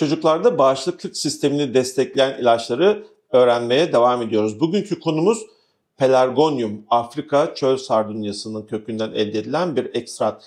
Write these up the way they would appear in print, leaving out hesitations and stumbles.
Çocuklarda bağışıklık sistemini destekleyen ilaçları öğrenmeye devam ediyoruz. Bugünkü konumuz Pelargonium, Afrika çöl sardunyasının kökünden elde edilen bir ekstrat.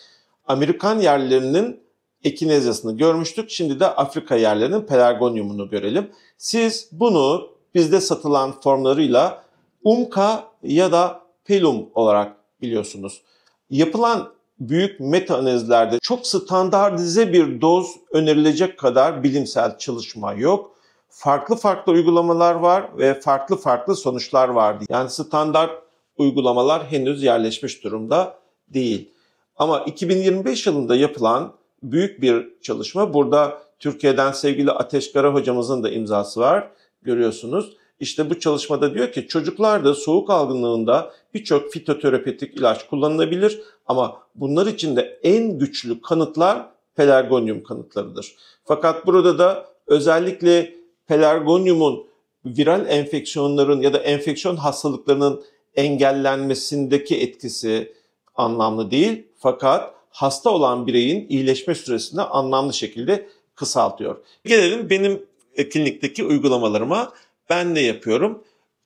Amerikan yerlilerinin ekinezyasını görmüştük. Şimdi de Afrika yerlilerinin Pelargonium'unu görelim. Siz bunu bizde satılan formlarıyla Umka ya da Pelum olarak biliyorsunuz. Yapılan büyük meta analizlerde çok standartize bir doz önerilecek kadar bilimsel çalışma yok. Farklı uygulamalar var ve farklı sonuçlar var. Yani standart uygulamalar henüz yerleşmiş durumda değil. Ama 2025 yılında yapılan büyük bir çalışma. Burada Türkiye'den sevgili Ateş Kara hocamızın da imzası var. Görüyorsunuz. İşte bu çalışmada diyor ki çocuklarda soğuk algınlığında birçok fitoterapetik ilaç kullanılabilir ama bunlar için de en güçlü kanıtlar Pelargonium kanıtlarıdır. Fakat burada da özellikle Pelargonium'un viral enfeksiyonların ya da enfeksiyon hastalıklarının engellenmesindeki etkisi anlamlı değil. Fakat hasta olan bireyin iyileşme süresini anlamlı şekilde kısaltıyor. Gelelim benim klinikteki uygulamalarıma. Ben ne yapıyorum?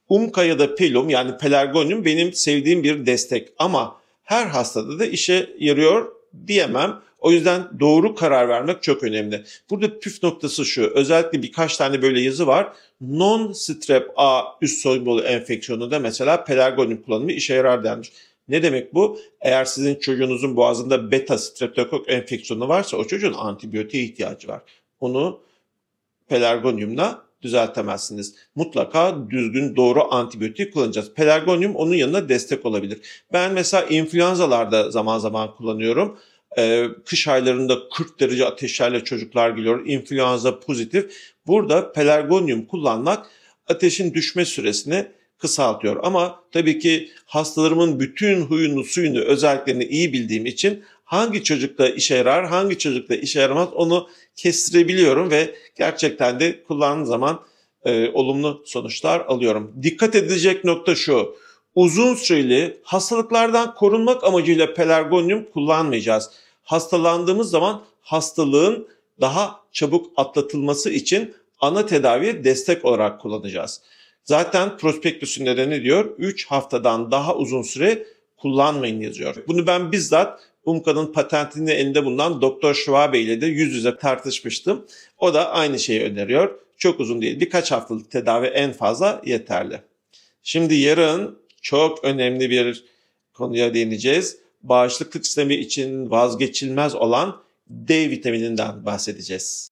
Umka ya da Pelum yani Pelargonium benim sevdiğim bir destek ama her hastada da işe yarıyor diyemem. O yüzden doğru karar vermek çok önemli. Burada püf noktası şu, özellikle birkaç tane böyle yazı var. Non-strep A üst solunumlu enfeksiyonunda mesela Pelargonium kullanımı işe yarar denmiş. Ne demek bu? Eğer sizin çocuğunuzun boğazında beta streptokok enfeksiyonu varsa o çocuğun antibiyotiğe ihtiyacı var. Onu Pelargonium'la düzeltemezsiniz. Mutlaka düzgün doğru antibiyotik kullanacağız. Pelargonium onun yanına destek olabilir. Ben mesela influenzalarda zaman zaman kullanıyorum. Kış aylarında 40 derece ateşlerle çocuklar geliyor. İnfluenza pozitif. Burada Pelargonium kullanmak ateşin düşme süresini kısaltıyor. Ama tabii ki hastalarımın bütün huyunu, suyunu, özelliklerini iyi bildiğim için hangi çocukta işe yarar, hangi çocukta işe yaramaz onu kestirebiliyorum ve gerçekten de kullandığım zaman olumlu sonuçlar alıyorum. Dikkat edilecek nokta şu, uzun süreli hastalıklardan korunmak amacıyla Pelargonium kullanmayacağız. Hastalandığımız zaman hastalığın daha çabuk atlatılması için ana tedaviye destek olarak kullanacağız. Zaten prospektüsünde de ne diyor? 3 haftadan daha uzun süre kullanmayın yazıyor. Bunu ben bizzat Umka'nın patentini elinde bulunan Doktor Schwabe ile de yüz yüze tartışmıştım. O da aynı şeyi öneriyor. Çok uzun değil. Birkaç haftalık tedavi en fazla yeterli. Şimdi yarın çok önemli bir konuya değineceğiz. Bağışıklık sistemi için vazgeçilmez olan D vitamininden bahsedeceğiz.